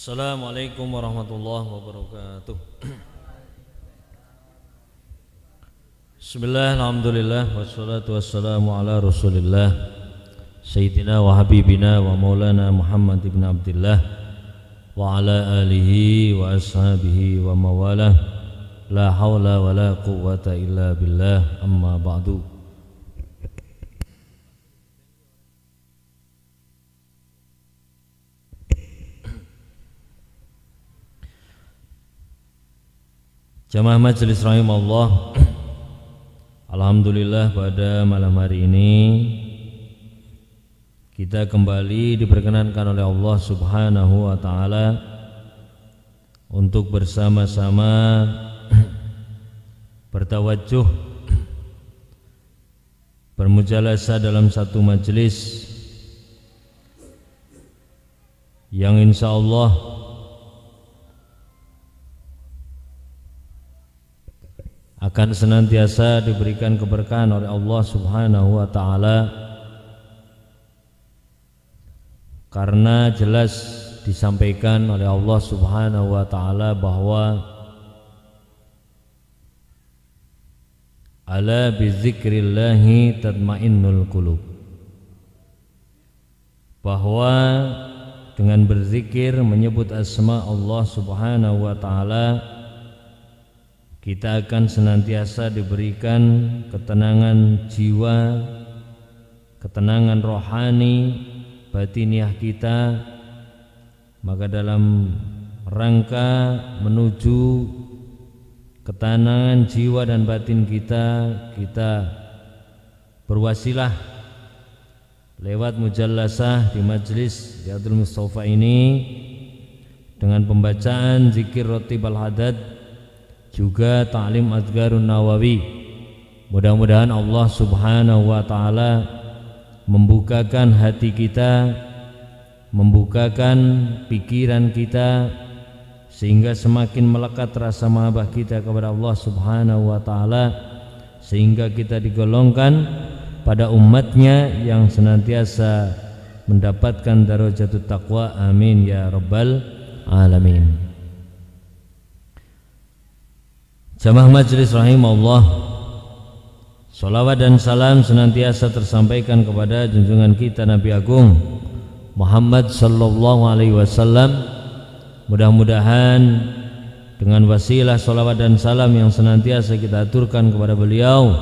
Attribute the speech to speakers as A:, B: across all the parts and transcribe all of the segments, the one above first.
A: Assalamualaikum warahmatullahi wabarakatuh. Bismillah, alhamdulillah, wassalatu wassalamu ala rasulillah Sayyidina wa habibina wa maulana Muhammad ibn Abdillah wa ala alihi wa ashabihi wa mawalah. La hawla wa la quwwata illa billah, amma ba'du. Jamaah majelis rahimallah, alhamdulillah pada malam hari ini kita kembali diperkenankan oleh Allah Subhanahu wa taala untuk bersama-sama bertawajjuh bermujalasah dalam satu majelis yang insyaallah akan senantiasa diberikan keberkahan oleh Allah Subhanahu wa taala, karena jelas disampaikan oleh Allah Subhanahu wa taala bahwa ala bizikrillahi tatmainnul qulub, bahwa dengan berzikir menyebut asma Allah Subhanahu wa taala kita akan senantiasa diberikan ketenangan jiwa, ketenangan rohani, batiniah kita. Maka dalam rangka menuju ketenangan jiwa dan batin kita berwasilah lewat mujallasah di majlis Riyadhul Mustafa ini dengan pembacaan zikir Ratib al-Hadad, juga ta'lim Adhkarun Nawawi. Mudah-mudahan Allah Subhanahu wa taala membukakan hati kita, membukakan pikiran kita, sehingga semakin melekat rasa mahabbah kita kepada Allah Subhanahu wa taala, sehingga kita digolongkan pada umatnya yang senantiasa mendapatkan darajatut taqwa. Amin ya rabbal alamin. Jamaah majelis rahimahullah, salawat dan salam senantiasa tersampaikan kepada junjungan kita Nabi Agung Muhammad sallallahu alaihi wasallam. Mudah-mudahan dengan wasilah salawat dan salam yang senantiasa kita aturkan kepada beliau,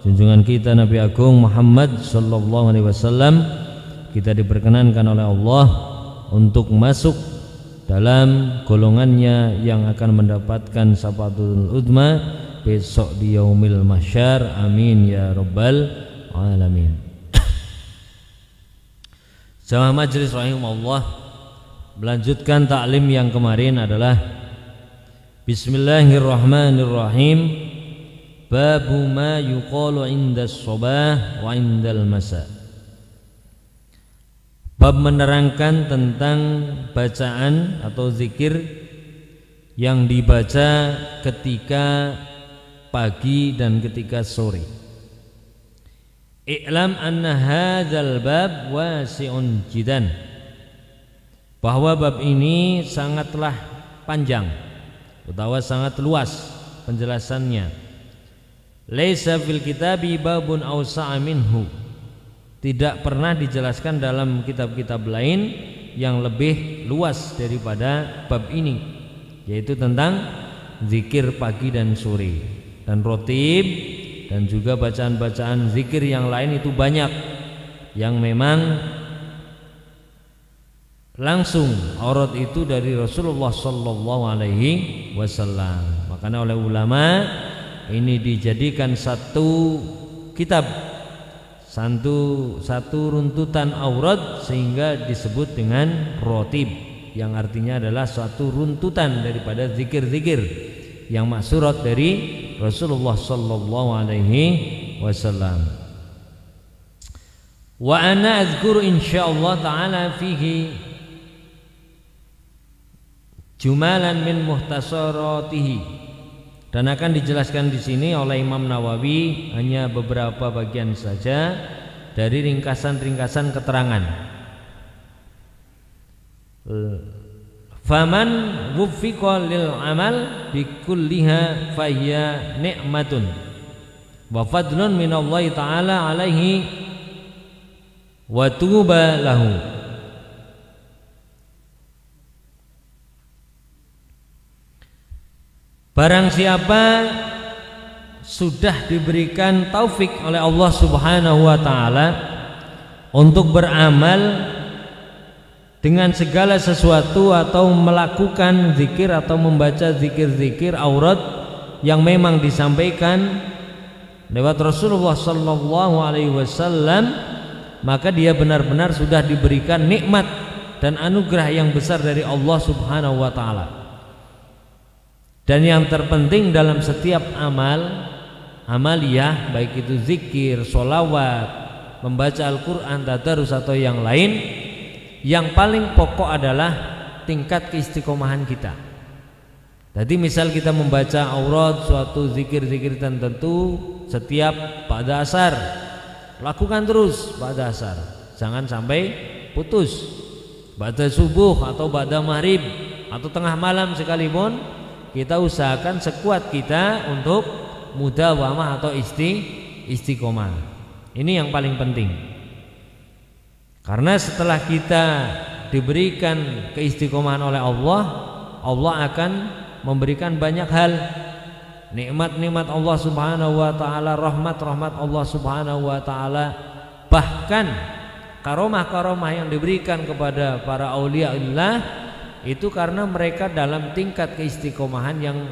A: junjungan kita Nabi Agung Muhammad sallallahu alaihi wasallam, kita diperkenankan oleh Allah untuk masuk dalam golongannya yang akan mendapatkan syafaatul uzma besok di yaumil mahsyar. Amin ya rabbal alamin. Jamaah majelis rahimahullah, melanjutkan taklim yang kemarin adalah bismillahirrahmanirrahim, babu ma yuqalu indas sabah wa indal masa. Bab menerangkan tentang bacaan atau zikir yang dibaca ketika pagi dan ketika sore. I'lam anna hadzal bab wasi'un jiddan, bahwa bab ini sangatlah panjang atau sangat luas penjelasannya. Laisa fil kitabi babun awsa'a minhu, tidak pernah dijelaskan dalam kitab-kitab lain yang lebih luas daripada bab ini, yaitu tentang zikir pagi dan sore dan rotib, dan juga bacaan-bacaan zikir yang lain itu banyak yang memang langsung aurat itu dari Rasulullah sallallahu alaihi wasallam. Makanya oleh ulama ini dijadikan satu kitab, satu runtutan aurat, sehingga disebut dengan rotib, yang artinya adalah suatu runtutan daripada zikir-zikir yang maksurat dari Rasulullah sallallahu alaihi wasallam. Wa ana azkuru insyaallah taala fihi jumalan min muhtasaratihi, dan akan dijelaskan di sini oleh Imam Nawawi hanya beberapa bagian saja dari ringkasan-ringkasan keterangan. Faman wuffiqa lil amal bikulliha fahiya ni'matun wa fadlun minallahi ta'ala alaihi wa tuba lahu. Barang siapa sudah diberikan taufik oleh Allah Subhanahu wa taala untuk beramal dengan segala sesuatu atau melakukan zikir atau membaca zikir-zikir aurat yang memang disampaikan lewat Rasulullah sallallahu alaihi wasallam, maka dia benar-benar sudah diberikan nikmat dan anugerah yang besar dari Allah Subhanahu wa taala. Dan yang terpenting dalam setiap amaliyah, baik itu zikir, sholawat, membaca Al-Quran, tadarus atau yang lain, yang paling pokok adalah tingkat keistiqomahan kita. Jadi misal kita membaca aurat suatu zikir-zikir tertentu setiap pada asar, lakukan terus pada asar, jangan sampai putus. Pada subuh atau pada maghrib atau tengah malam sekalipun, kita usahakan sekuat kita untuk mudawamah atau istiqomah. Ini yang paling penting. Karena setelah kita diberikan keistiqomahan oleh Allah, Allah akan memberikan banyak hal, nikmat-nikmat Allah Subhanahu wa taala, rahmat-rahmat Allah Subhanahu wa taala, bahkan karomah-karomah yang diberikan kepada para auliaullah itu karena mereka dalam tingkat keistiqomahan yang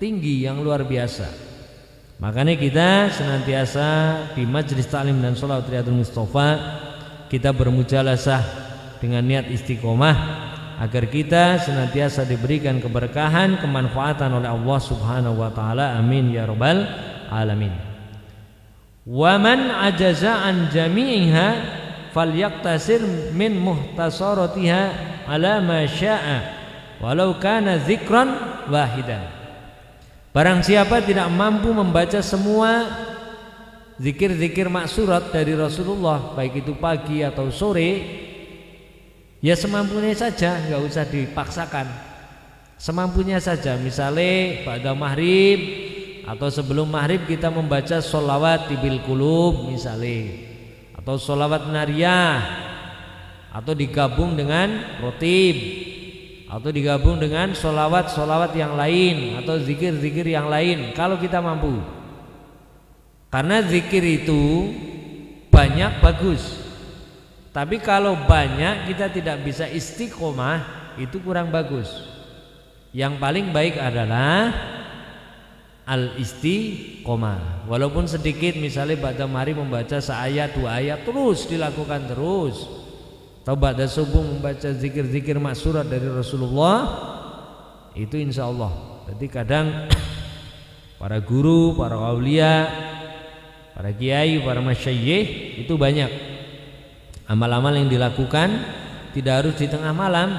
A: tinggi, yang luar biasa. Makanya kita senantiasa di Majelis Ta'lim dan Sholawat Riyadhul Mustafa kita bermujalasah dengan niat istiqomah agar kita senantiasa diberikan keberkahan, kemanfaatan oleh Allah Subhanahu wa taala. Amin ya rabbal alamin. Wa man ajaza an jami'iha falyaqtasir min muhtasaratiha ala ma syaa walau kana dzikran wahidan. Barang siapa tidak mampu membaca semua zikir-zikir maksurat dari Rasulullah, baik itu pagi atau sore, ya semampunya saja, nggak usah dipaksakan. Semampunya saja. Misalnya pada maghrib atau sebelum maghrib kita membaca sholawat tibil qulub misalnya, atau sholawat nariyah, atau digabung dengan rotib, atau digabung dengan sholawat-sholawat yang lain, atau zikir-zikir yang lain kalau kita mampu. Karena zikir itu banyak bagus, tapi kalau banyak kita tidak bisa istiqomah, itu kurang bagus. Yang paling baik adalah al-istiqomah. Walaupun sedikit, misalnya pada maghrib membaca seayat dua ayat terus dilakukan terus, atau pada subuh membaca zikir-zikir maksurat dari Rasulullah, itu insya Allah. Jadi kadang para guru, para aulia, para kiai, para masyayikh itu banyak amal-amal yang dilakukan, tidak harus di tengah malam,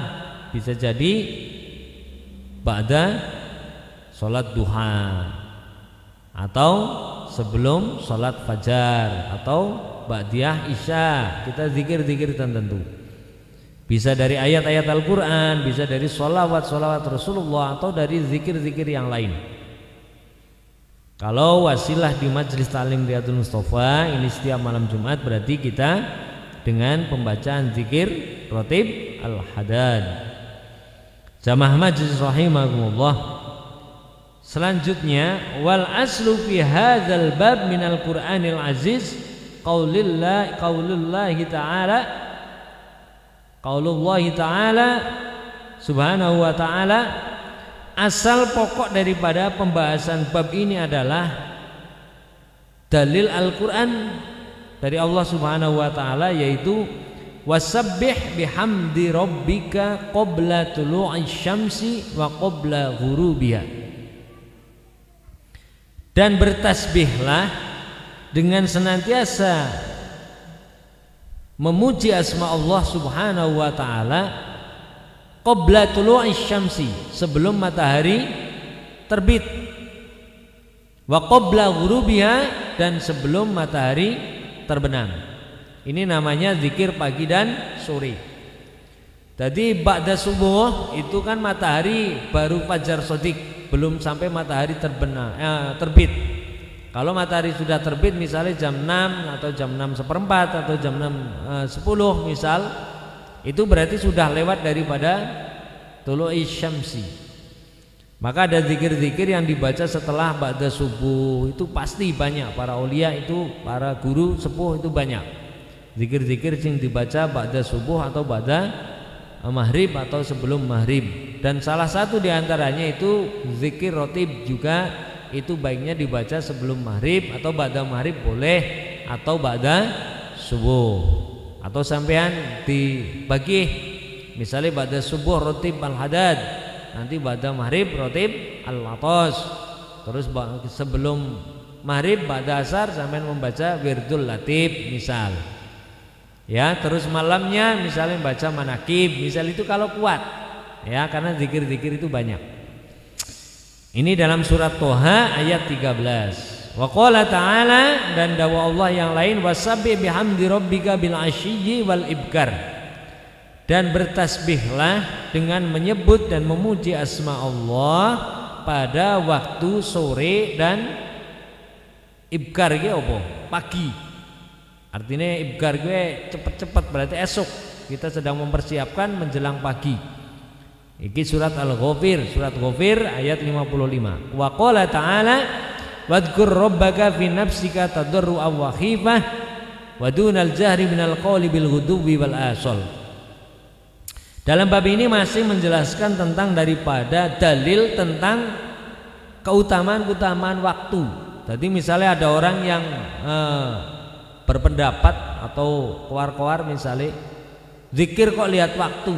A: bisa jadi ba'da sholat duha, atau sebelum sholat fajar, atau ba'diyah isya, kita zikir-zikir tertentu. Bisa dari ayat-ayat Al-Quran, bisa dari sholawat-sholawat Rasulullah, atau dari zikir-zikir yang lain. Kalau wasilah di Majelis Ta'lim Riyadhul Mustafa ini setiap malam Jumat, berarti kita dengan pembacaan zikir rotib al-hadad. Jamaah majelis rahimakumullah. Selanjutnya, wal aslu fi hadzal bab minal Qur'anil aziz qaulullahi ta'ala subhanahu wa ta'ala. Asal pokok daripada pembahasan bab ini adalah dalil Al-Quran dari Allah Subhanahu wa ta'ala, yaitu wasabbih bihamdi rabbika qabla tulu'i syamsi wa qabla ghurubiha. Dan bertasbihlah dengan senantiasa memuji asma Allah Subhanahu wa ta'ala qabla tulu'i syamsi, sebelum matahari terbit, wa qabla ghurubiha, dan sebelum matahari terbenam. Ini namanya zikir pagi dan sore. Jadi ba'da subuh itu kan matahari baru fajar shodiq, belum sampai matahari terbit. Kalau matahari sudah terbit misalnya jam 6 atau jam 6:15 atau jam 6:10 misal, itu berarti sudah lewat daripada tulu'i syamsi. Maka ada zikir-zikir yang dibaca setelah ba'da subuh itu pasti banyak. Para aulia itu, para guru sepuh itu banyak zikir-zikir yang dibaca ba'da subuh atau ba'da maghrib atau sebelum maghrib. Dan salah satu diantaranya itu zikir rotib juga, itu baiknya dibaca sebelum maghrib atau ba'da maghrib boleh, atau ba'da subuh, atau sampean dibagi misalnya ba'da subuh rotib al-hadad, nanti ba'da maghrib rotib al-atos, terus sebelum maghrib ba'da asar sampean membaca wirdul latif misal. Ya, terus malamnya misalnya baca manakib, misal itu kalau kuat. Ya, karena zikir-zikir itu banyak. Ini dalam surat Toha ayat 13. Wa qala ta'ala, dan dakwah Allah yang lain, wasabbih bihamdi rabbika bil asyyi wal ibkar. Dan bertasbihlah dengan menyebut dan memuji asma Allah pada waktu sore dan ibkar iki apa? Pagi. Artinya ibkar gue cepet-cepet berarti esok, kita sedang mempersiapkan menjelang pagi. Ini surat Al-Ghafir, surat Ghafir ayat 55. Wa qala ta'ala wadhkur rabbaka fi nafsika tadarruan wa khifah wa dunal jahri minal qawli bil ghuduwi wal asal. Dalam bab ini masih menjelaskan tentang daripada dalil tentang keutamaan waktu. Jadi misalnya ada orang yang berpendapat atau koar-koar misalnya zikir kok lihat waktu.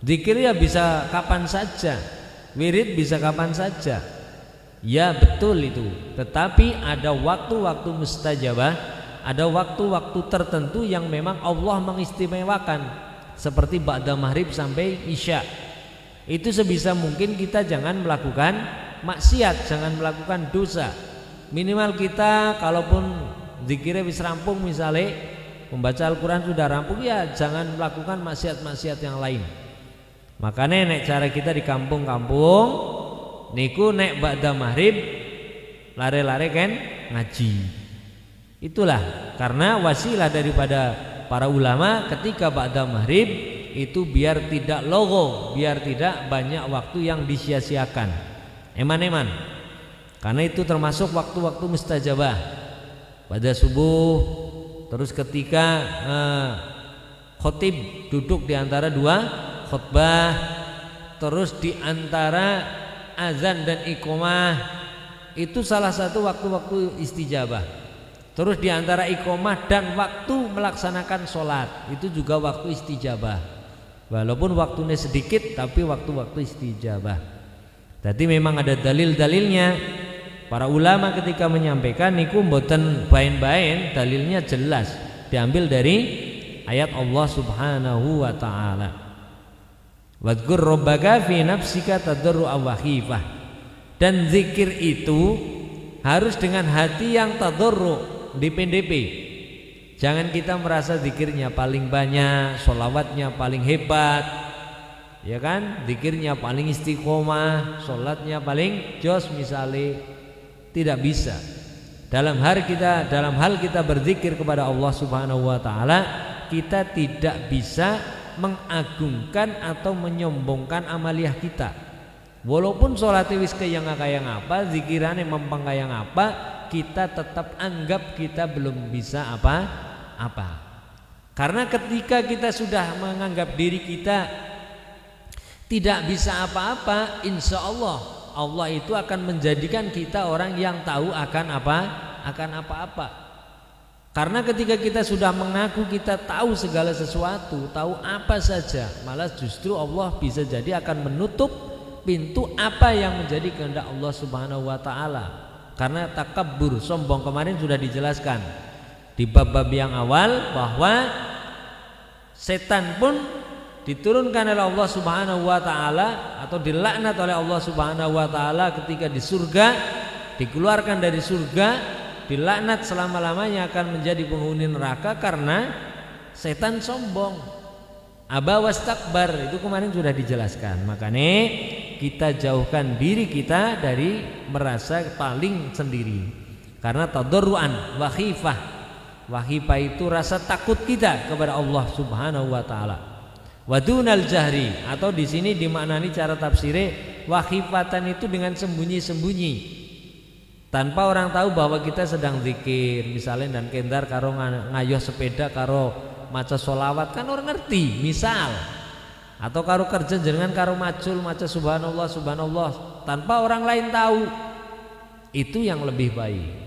A: Zikir ya bisa kapan saja, wirid bisa kapan saja. Ya betul itu, tetapi ada waktu-waktu mustajabah, ada waktu-waktu tertentu yang memang Allah mengistimewakan, seperti ba'da maghrib sampai isya. Itu sebisa mungkin kita jangan melakukan maksiat, jangan melakukan dosa. Minimal kita kalaupun zikirnya wis rampung, misalnya membaca Al-Quran sudah rampung, ya jangan melakukan maksiat-maksiat yang lain. Makanya nek cara kita di kampung-kampung niku nek ba'da maghrib lare-lare kan ngaji. Itulah karena wasilah daripada para ulama ketika ba'da maghrib itu biar tidak logo, biar tidak banyak waktu yang disia-siakan. Eman-eman. Karena itu termasuk waktu-waktu mustajabah. Pada subuh, terus ketika khotib duduk di antara dua khutbah, terus di antara azan dan iqomah, itu salah satu waktu-waktu istijabah. Terus di antara iqomah dan waktu melaksanakan sholat, itu juga waktu istijabah. Walaupun waktunya sedikit, tapi waktu-waktu istijabah. Jadi memang ada dalil-dalilnya. Para ulama ketika menyampaikan niku mboten bain-bain, dalilnya jelas diambil dari ayat Allah Subhanahu wa taala. Wadhkur rabbaka fi nafsika tadarruan wa khifah. Dan zikir itu harus dengan hati yang tadarru, DP. Jangan kita merasa zikirnya paling banyak, sholawatnya paling hebat, ya kan? Zikirnya paling istiqomah, sholatnya paling jos misalnya. Tidak bisa. Dalam hal kita berzikir kepada Allah Subhanahu wa taala, kita tidak bisa mengagungkan atau menyombongkan amaliyah kita. Walaupun sholatnya wis kayang apa, zikirannya mempeng kayang apa, kita tetap anggap kita belum bisa apa-apa. Karena ketika kita sudah menganggap diri kita tidak bisa apa-apa, insya Allah itu akan menjadikan kita orang yang tahu akan apa-apa. Karena ketika kita sudah mengaku kita tahu segala sesuatu, tahu apa saja, malah justru Allah bisa jadi akan menutup pintu apa yang menjadi kehendak Allah Subhanahu wa taala. Karena takabbur, sombong, kemarin sudah dijelaskan di bab-bab yang awal bahwa setan pun diturunkan oleh Allah Subhanahu wa taala atau dilaknat oleh Allah Subhanahu wa taala ketika di surga, dikeluarkan dari surga, dilaknat selama-lamanya akan menjadi penghuni neraka karena setan sombong. aba wastakbar, itu kemarin sudah dijelaskan. Makanya kita jauhkan diri kita dari merasa paling sendiri, karena tadarruan wa khifah. Wa khifah itu rasa takut kita kepada Allah Subhanahu wa taala. Wa dunal jahri, atau di sini dimaknani cara tafsirnya wa khifatan itu dengan sembunyi-sembunyi, tanpa orang tahu bahwa kita sedang zikir, misalnya dan kendar karo ngayoh sepeda karo maca sholawat, kan orang ngerti misal, atau karo kerja jenengan karo macul maca subhanallah subhanallah tanpa orang lain tahu, itu yang lebih baik.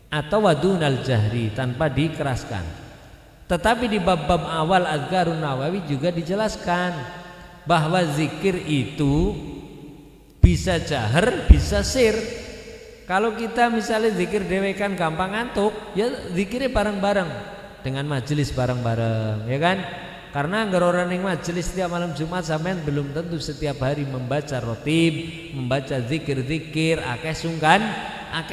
A: Atau wadunal jahri, tanpa dikeraskan. Tetapi di bab-bab awal Adhkarun Nawawi juga dijelaskan bahwa zikir itu bisa jahar, bisa sir. Kalau kita misalnya zikir dewekan gampang ngantuk, ya zikirnya bareng-bareng dengan majelis bareng-bareng, ya kan? Karena orang yang majelis setiap malam Jumat sampean belum tentu setiap hari membaca rotib, membaca zikir-zikir, akeh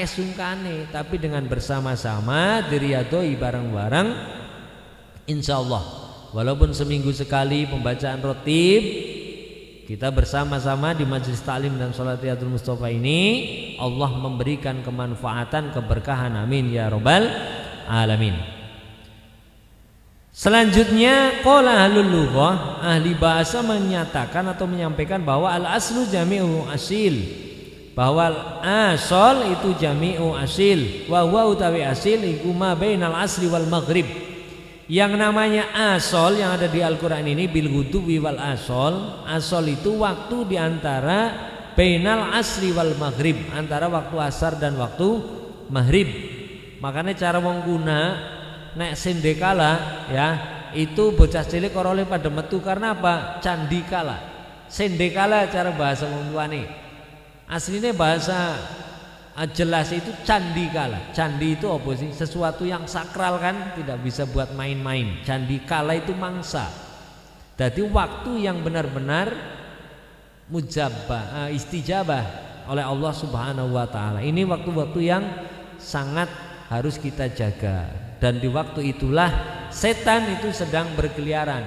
A: sungkane, tapi dengan bersama-sama diriyadoi bareng-bareng, insya Allah walaupun seminggu sekali pembacaan rotib, kita bersama-sama di majelis taklim dan Sholatiyatul Mustafa ini, Allah memberikan kemanfaatan, keberkahan, amin ya rabbal alamin. Selanjutnya qala ahlul lughah, ahli bahasa menyatakan atau menyampaikan bahwa al aslu jami'u asil, bahwa asal itu jami'u asil, wa huwa utawi asil iku ma bainal asli wal maghrib. Yang namanya asal yang ada di Al-Quran ini bil ghuduwi wal asal, asal itu waktu diantara bainal asli wal maghrib, antara waktu asar dan waktu maghrib. Makanya cara mengguna nek sendekala ya, itu bocah cilik korole pada metu karena apa? Candikala. Sendekala cara bahasa wong tuane. Aslinya bahasa jelas itu candikala. Candi itu apa sih? Sesuatu yang sakral kan, tidak bisa buat main-main. Candikala itu mangsa. Jadi waktu yang benar-benar mujabah, istijabah oleh Allah Subhanahu wa taala. Ini waktu-waktu yang sangat harus kita jaga. Dan di waktu itulah setan itu sedang berkeliaran.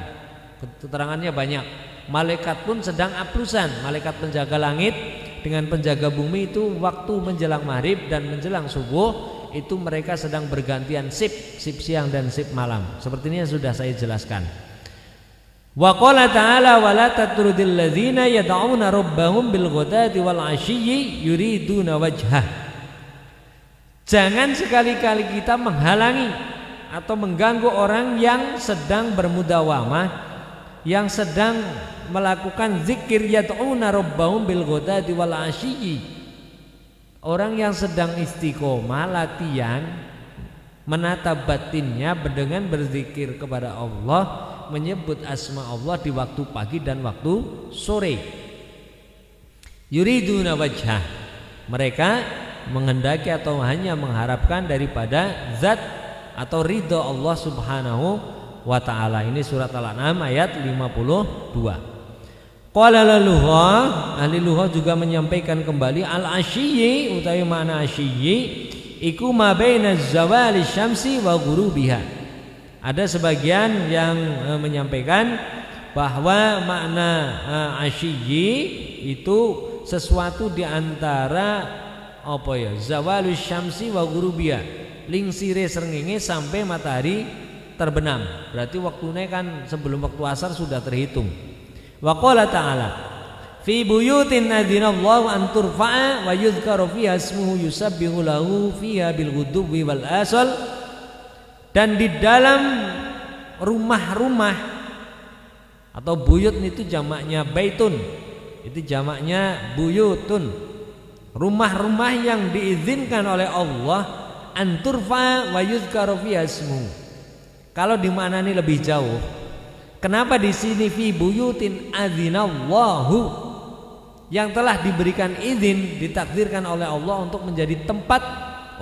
A: Keterangannya banyak. Malaikat pun sedang aplusan. Malaikat penjaga langit dengan penjaga bumi itu waktu menjelang maghrib dan menjelang subuh itu mereka sedang bergantian sip siang dan sip malam. Seperti ini yang sudah saya jelaskan. Wa qala ta'ala wa la tatrudil ladzina yad'una rabbahum bil ghadati wal 'ashiyyi yuriduna wajhah. Jangan sekali-kali kita menghalangi atau mengganggu orang yang sedang bermudawamah, yang sedang melakukan zikir yad'una rabbahum bil ghadati wal 'ashiyyi. Orang yang sedang istiqomah latihan menata batinnya dengan berzikir kepada Allah, menyebut asma Allah di waktu pagi dan waktu sore. Yuriduna wajhah, mereka menghendaki atau hanya mengharapkan daripada zat atau ridho Allah Subhanahu wa ta'ala. Ini surat Al-An'am ayat 52. Qala al-lughah, ahli lughah juga menyampaikan kembali al-'ashiyyi utawi makna 'ashiyyi iku ma baina zawali syamsi wa ghurubiha. Ada sebagian yang menyampaikan bahwa makna 'ashiyyi itu sesuatu di antara apa ya? Zawalus syamsi wa ghurubiha. Lingsire srengenge sampai matahari terbenam. Berarti waktunya kan sebelum waktu asar sudah terhitung. Wa qala ta'ala fi buyutin adzinallahu an turfa'a wa yuzkaru fiha ismuhu yusabbihu lahu fiha bil ghuduwi wal asal. Dan di dalam rumah-rumah atau buyut itu jamaknya baitun, itu jamaknya buyutun, rumah-rumah yang diizinkan oleh Allah an turfa'a wa yuzkaru fiha ismuhu. Kalau dimaknani lebih jauh, kenapa di sini fi buyutin adzinallahu, yang telah diberikan izin, ditakdirkan oleh Allah untuk menjadi tempat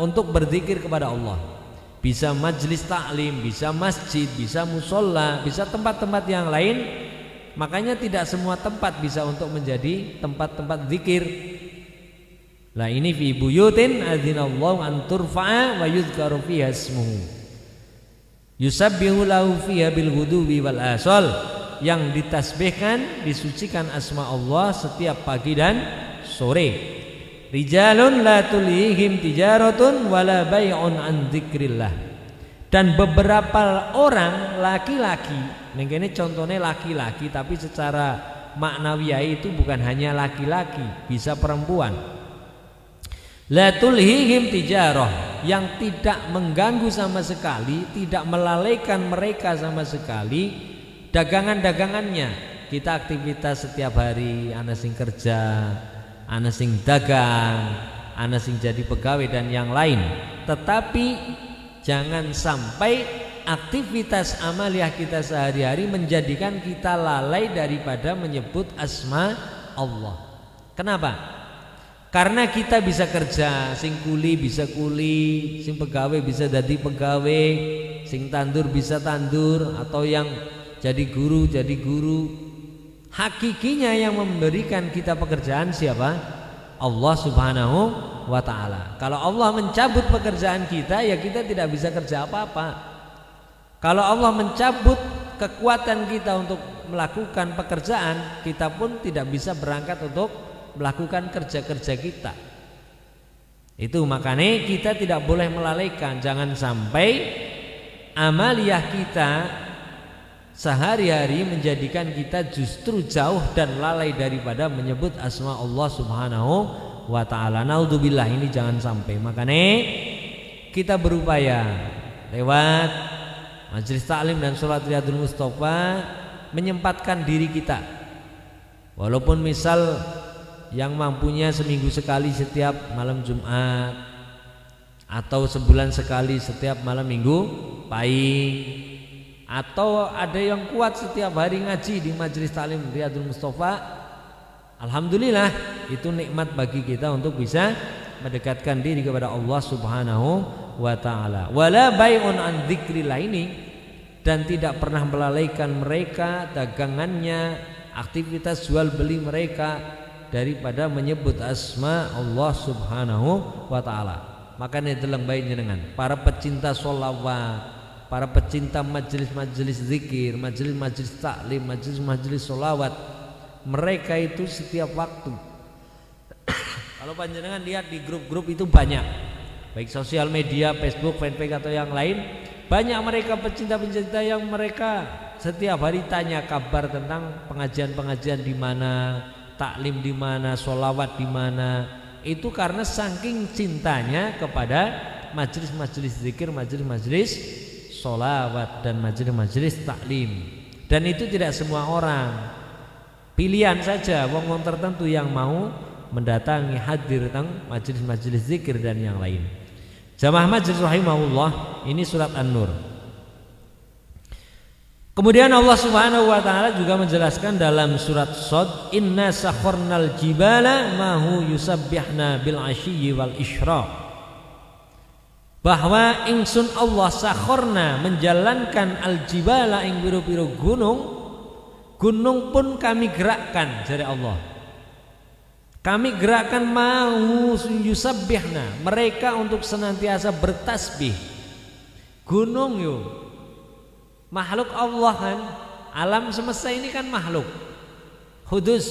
A: untuk berzikir kepada Allah. Bisa majlis taklim, bisa masjid, bisa musola, bisa tempat-tempat yang lain. Makanya tidak semua tempat bisa untuk menjadi tempat-tempat zikir. Nah ini fi buyutin adzinallahu an turfa'a wa yuzkaru fiha ismuhu yusabbihu lahu fiha bil ghuduwi wal asal. yang ditasbihkan, disucikan asma Allah setiap pagi dan sore. Rijalun la tulihim tijaratun wala bai'un an dzikrillah. Dan beberapa orang laki-laki, ini contohnya laki-laki tapi secara maknawiyah itu bukan hanya laki-laki, bisa perempuan. La tulhihim tijarah, yang tidak mengganggu sama sekali, tidak melalaikan mereka sama sekali dagangan-dagangannya. Kita aktivitas setiap hari, ana sing kerja, ana sing dagang, ana sing jadi pegawai dan yang lain. Tetapi jangan sampai aktivitas amaliyah kita sehari-hari menjadikan kita lalai daripada menyebut asma Allah. Kenapa? Karena kita bisa kerja, sing kuli bisa kuli, sing pegawai bisa jadi pegawai, sing tandur bisa tandur, atau yang jadi guru jadi guru. Hakikinya yang memberikan kita pekerjaan siapa? Allah Subhanahu wa ta'ala. Kalau Allah mencabut pekerjaan kita, ya kita tidak bisa kerja apa-apa. Kalau Allah mencabut kekuatan kita untuk melakukan pekerjaan, kita pun tidak bisa berangkat untuk melakukan kerja-kerja kita. Itu makanya kita tidak boleh melalaikan. Jangan sampai amaliyah kita sehari-hari menjadikan kita justru jauh dan lalai daripada menyebut asma Allah Subhanahu wa ta'ala. Naudzubillah, ini jangan sampai. Makanya kita berupaya lewat majelis taklim dan sholat Riyadhul Mustofa menyempatkan diri kita, walaupun misal yang mampunya seminggu sekali setiap malam Jumat, atau sebulan sekali setiap malam Minggu pahing, atau ada yang kuat setiap hari ngaji di majelis taklim Riyadhul Mustofa. Alhamdulillah, itu nikmat bagi kita untuk bisa mendekatkan diri kepada Allah Subhanahu wa ta'ala. Wala bai'un an dzikrillah ini, dan tidak pernah melalaikan mereka dagangannya, aktivitas jual beli mereka daripada menyebut asma Allah Subhanahu wa ta'ala. Makanya deleng baik jenengan para pecinta sholawat, para pecinta majelis-majelis zikir, majelis-majelis taklim, majelis-majelis sholawat, mereka itu setiap waktu kalau panjenengan lihat di grup-grup itu banyak, baik sosial media, Facebook, fanpage atau yang lain, banyak mereka pecinta-pecinta yang mereka setiap hari tanya kabar tentang pengajian-pengajian di mana, taklim di mana, sholawat di mana. Itu karena saking cintanya kepada majelis-majelis zikir, majelis-majelis sholawat dan majelis-majelis taklim. Dan itu tidak semua orang, pilihan saja wong-wong tertentu yang mau mendatangi hadir tentang majelis-majelis zikir dan yang lain. Jamaah majelis rahimahullah, ini surat An-Nur. Kemudian Allah Subhanahu wa ta'ala juga menjelaskan dalam surat Shad, inna sakharnal jibala mahu yusabbihna bil ashiyyi wal isyraq, bahwa ingsun Allah sakharna menjalankan al jibala ing biru-biru gunung, gunung pun kami gerakkan dari Allah. Kami gerakkan mau yusabbihna, mereka untuk senantiasa bertasbih. Gunung yuk makhluk Allah kan, alam semesta ini kan makhluk hudus,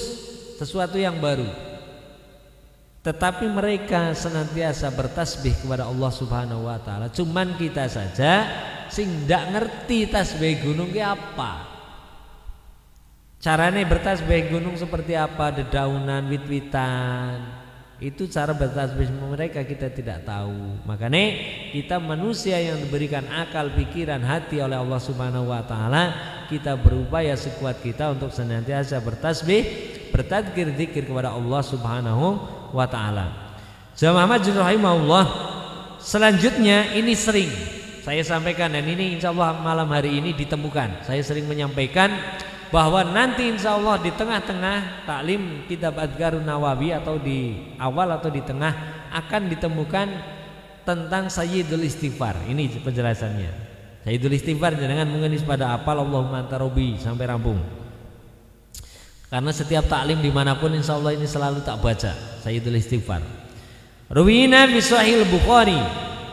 A: sesuatu yang baru, tetapi mereka senantiasa bertasbih kepada Allah Subhanahu wa ta'ala. Cuman kita saja sing ndak ngerti tasbih gunung ki apa, caranya bertasbih gunung seperti apa, dedaunan, wit-witan. Itu cara bertasbih mereka kita tidak tahu. Makanya kita manusia yang diberikan akal, pikiran, hati oleh Allah Subhanahu wa ta'ala, kita berupaya sekuat kita untuk senantiasa bertasbih, bertadzkir, zikir kepada Allah Subhanahu wa ta'ala. Jamaah majelis rahimahullah, selanjutnya ini sering saya sampaikan, dan ini insya Allah malam hari ini ditemukan. Saya sering menyampaikan bahwa nanti insya Allah di tengah-tengah taklim kitab Adhkarun Nawawi, atau di awal atau di tengah, akan ditemukan tentang Sayyidul Istighfar. Ini penjelasannya. Sayyidul Istighfar jangan mengenis pada apal Allahumma anta rabbi sampai rampung. Karena setiap taklim dimanapun insya Allah ini selalu tak baca Sayyidul Istighfar. Ruwina fi Sahih Bukhari,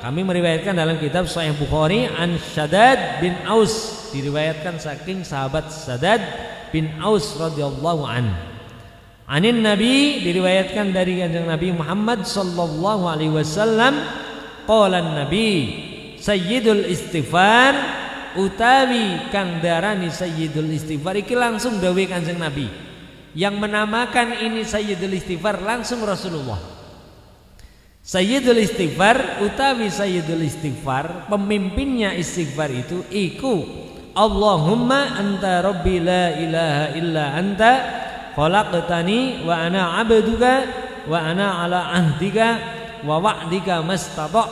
A: kami meriwayatkan dalam kitab Sahih Bukhari an Shaddad bin Aus, diriwayatkan saking sahabat Shaddad bin Aus radhiyallahu an. Anin Nabi, diriwayatkan dari kanjeng Nabi Muhammad sallallahu alaihi wasallam, qala Nabi sayyidul istighfar utawi kang darani sayyidul istighfar iki langsung dawuh kanjeng Nabi. Yang menamakan ini sayyidul istighfar langsung Rasulullah. Sayyidul istighfar utawi sayyidul istighfar, pemimpinnya istighfar itu iku Allahumma anta rabbi la ilaha illa anta khalaqtani wa ana abduka wa ana ala ahdika wa wa'dika mastata'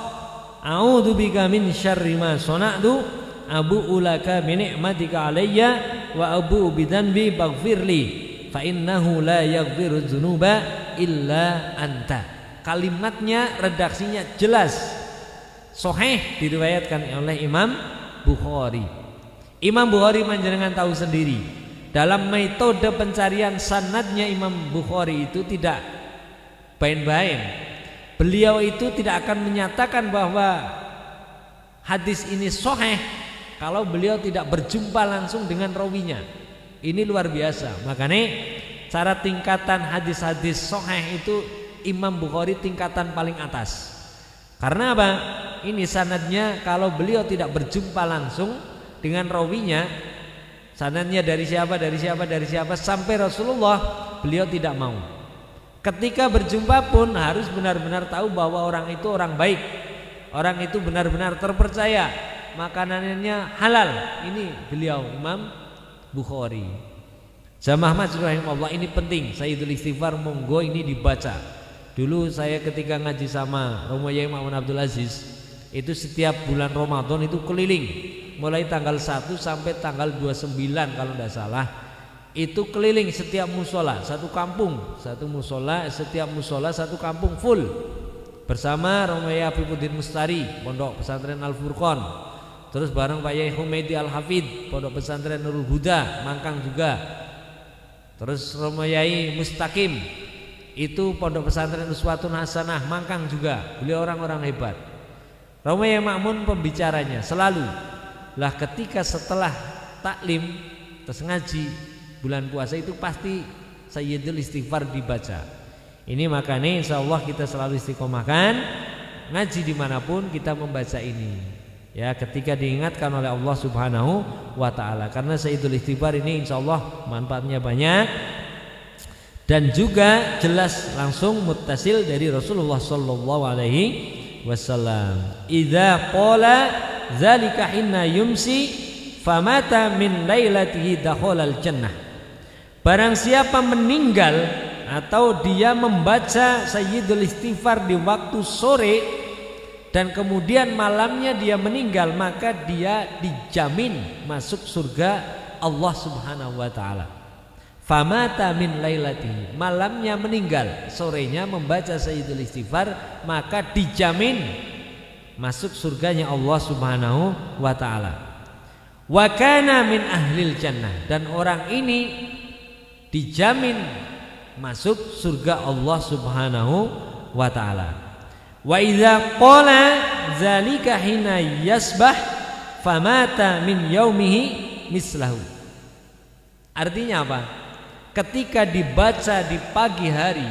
A: a'udzu bika min syarri ma sana'tu abu'u laka bi ni'matika alayya wa abu'u bi dhanbi faghfirli fa innahu la yaghfiru dzunuba illa anta. Kalimatnya, redaksinya jelas, sahih, diriwayatkan oleh Imam Bukhari. Imam Bukhari panjenengan tahu sendiri, dalam metode pencarian sanadnya Imam Bukhari itu tidak bain-bain. Beliau itu tidak akan menyatakan bahwa hadis ini sahih kalau beliau tidak berjumpa langsung dengan rawinya. Ini luar biasa. Makanya cara tingkatan hadis-hadis sahih itu Imam Bukhari tingkatan paling atas. Karena apa? Ini sanadnya kalau beliau tidak berjumpa langsung dengan rawinya, sanadnya dari siapa sampai Rasulullah, beliau tidak mau. Ketika berjumpa pun harus benar-benar tahu bahwa orang itu orang baik, orang itu benar-benar terpercaya, makanannya halal. Ini beliau Imam Bukhari. Jamaah majlis rahimahullah, ini penting. Sayyidul istighfar monggo ini dibaca. Dulu saya ketika ngaji sama Romo Yai Ma'mun Abdul Aziz, itu setiap bulan Ramadan itu keliling, mulai tanggal 1 sampai tanggal 29 kalau tidak salah. Itu keliling setiap musola, satu kampung, satu musola, setiap musola satu kampung full. Bersama Romo Yai Afifuddin Mustari, Pondok Pesantren Al Furqon. Terus bareng Pak Yai Humaydi Al Hafid, Pondok Pesantren Nurul Huda, Mangkang juga. Terus Romo Yai Mustaqim, itu Pondok Pesantren Uswatun Hasanah, Mangkang juga. Beliau orang-orang hebat. Romo Yai Ma'mun pembicaranya selalu. Lah ketika setelah taklim terus ngaji bulan puasa itu pasti Sayyidul Istighfar dibaca. Ini makanya insya Allah kita selalu istiqomahkan ngaji dimanapun kita membaca ini. Ya, ketika diingatkan oleh Allah Subhanahu wa Ta'ala. Karena Sayyidul Istighfar ini insya Allah manfaatnya banyak. Dan juga jelas langsung muttasil dari Rasulullah sallallahu alaihi wasallam. Idza qala zalika hinna yumsi famata min lailatihi dakhalal jannah. Barang siapa meninggal atau dia membaca Sayyidul Istighfar di waktu sore dan kemudian malamnya dia meninggal, maka dia dijamin masuk surga Allah Subhanahu wa Ta'ala. Famata min lailatihi, malamnya meninggal, sorenya membaca Sayyidul Istighfar, maka dijamin masuk surganya Allah Subhanahu wa Ta'ala. Wa kana min ahlil jannah, dan orang ini dijamin masuk surga Allah Subhanahu wa Ta'ala. Wa idza qala zalika hina yasbah famata min yaumihi mislahu. Artinya apa? Ketika dibaca di pagi hari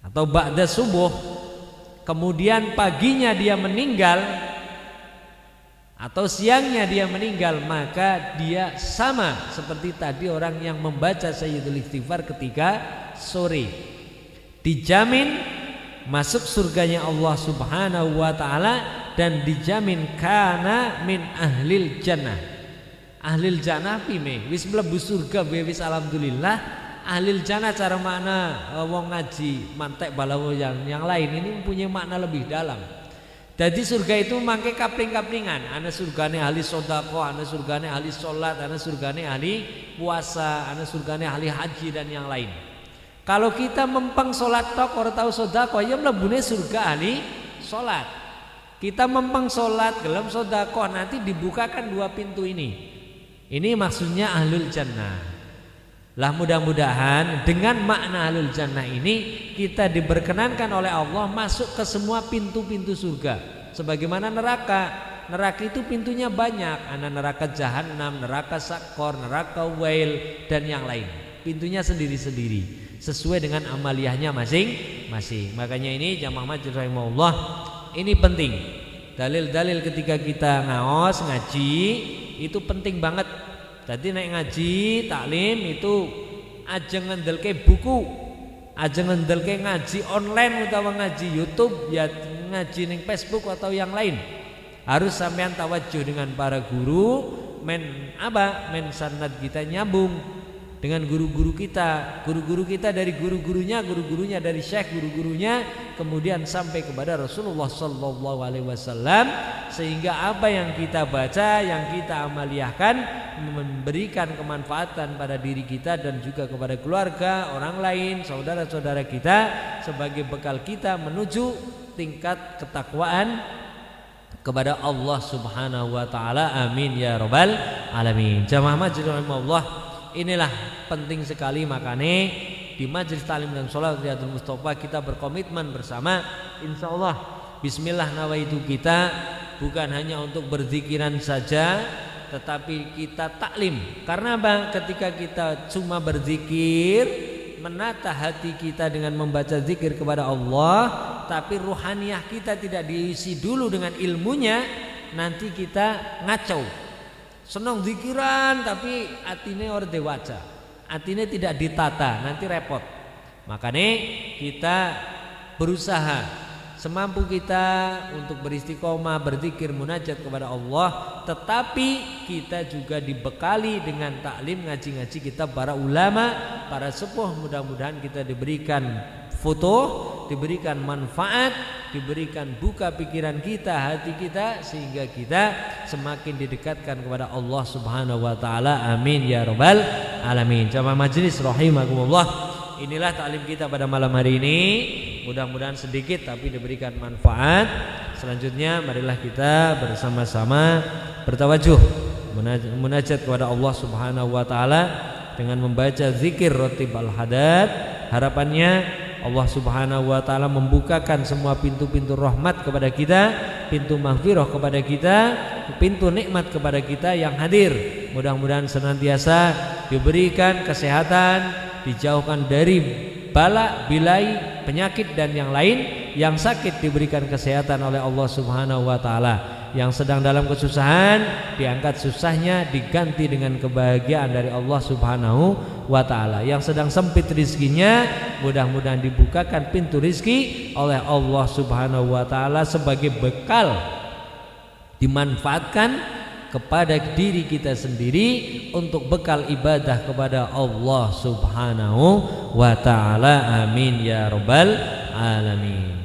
A: atau ba'da subuh, kemudian paginya dia meninggal atau siangnya dia meninggal, maka dia sama seperti tadi orang yang membaca Sayyidul Istighfar ketika sore. Dijamin masuk surganya Allah Subhanahu wa Ta'ala dan dijamin kana min ahlil jannah. Ahlil jannah pime wis mlebu surga wis alhamdulillah. Ahlil jannah cara makna wong ngaji mantek balawo yang lain ini punya makna lebih dalam. Jadi surga itu mangke kapling-kaplingan. Ana surgane ahli sedekah, ana surgane ahli salat, ana surgane ahli puasa, ana surgane ahli haji dan yang lain. Kalau kita mempeng salat tok ora tau sedekah ya mlebune surga ahli salat. Kita mempeng salat gelem sedekah nanti dibukakan dua pintu ini. Ini maksudnya ahlul jannah.
B: Lah mudah-mudahan dengan makna ahlul jannah ini kita diberkenankan oleh Allah masuk ke semua pintu-pintu surga. Sebagaimana neraka. Neraka itu pintunya banyak. Ada neraka jahanam, neraka sakor, neraka wail dan yang lain. Pintunya sendiri-sendiri sesuai dengan amaliyahnya masing-masing. Makanya ini jamaah majelis rahimahullah, ini penting. Dalil-dalil ketika kita ngaos ngaji itu penting banget. Jadi naik ngaji, taklim itu aja ngendelke buku, aja ngendelke ngaji online utawa ngaji YouTube, ya ngaji ning Facebook atau yang lain. Harus sampean tawajuh dengan para guru, men sanad kita nyambung dengan guru-guru kita dari guru-gurunya dari syekh guru-gurunya, kemudian sampai kepada Rasulullah sallallahu alaihi wasallam, sehingga apa yang kita baca, yang kita amaliyahkan memberikan kemanfaatan pada diri kita dan juga kepada keluarga, orang lain, saudara-saudara kita, sebagai bekal kita menuju tingkat ketakwaan kepada Allah Subhanahu wa taala. Amin ya rabbal alamin. Jamaah majelis rahimahullah, inilah penting sekali. Makanya di Majelis Ta'lim dan Sholawat Riyadhul Mustofa kita berkomitmen bersama, insyaallah bismillah nawaitu, kita bukan hanya untuk berzikiran saja, tetapi kita taklim. Karena apa? Ketika kita cuma berzikir, menata hati kita dengan membaca zikir kepada Allah, tapi ruhaniyah kita tidak diisi dulu dengan ilmunya, nanti kita ngacau. Senang zikiran tapi atine ora dewaca, atine tidak ditata, nanti repot. Makanya kita berusaha semampu kita untuk beristiqomah, berzikir, munajat kepada Allah, tetapi kita juga dibekali dengan taklim, ngaji-ngaji kita para ulama, para sepuh. Mudah-mudahan kita diberikan foto, diberikan manfaat, diberikan buka pikiran kita, hati kita, sehingga kita semakin didekatkan kepada Allah Subhanahu wa taala. Amin ya rabbal alamin. Jamaah majelis rahimakumullah, inilah taklim kita pada malam hari ini. Mudah-mudahan sedikit tapi diberikan manfaat. Selanjutnya marilah kita bersama-sama bertawajuh munajat kepada Allah Subhanahu wa taala dengan membaca zikir ratib al-hadad. Harapannya Allah Subhanahu wa taala membukakan semua pintu-pintu rahmat kepada kita, pintu maghfirah kepada kita, pintu nikmat kepada kita yang hadir. Mudah-mudahan senantiasa diberikan kesehatan, dijauhkan dari bala, bilai, penyakit dan yang lain. Yang sakit diberikan kesehatan oleh Allah Subhanahu wa taala. Yang sedang dalam kesusahan diangkat susahnya, diganti dengan kebahagiaan dari Allah Subhanahu wa taala. Yang sedang sempit rizkinya, mudah-mudahan dibukakan pintu rizki oleh Allah Subhanahu wa taala sebagai bekal dimanfaatkan kepada diri kita sendiri untuk bekal ibadah kepada Allah Subhanahu wa taala. Amin ya rabbal alamin.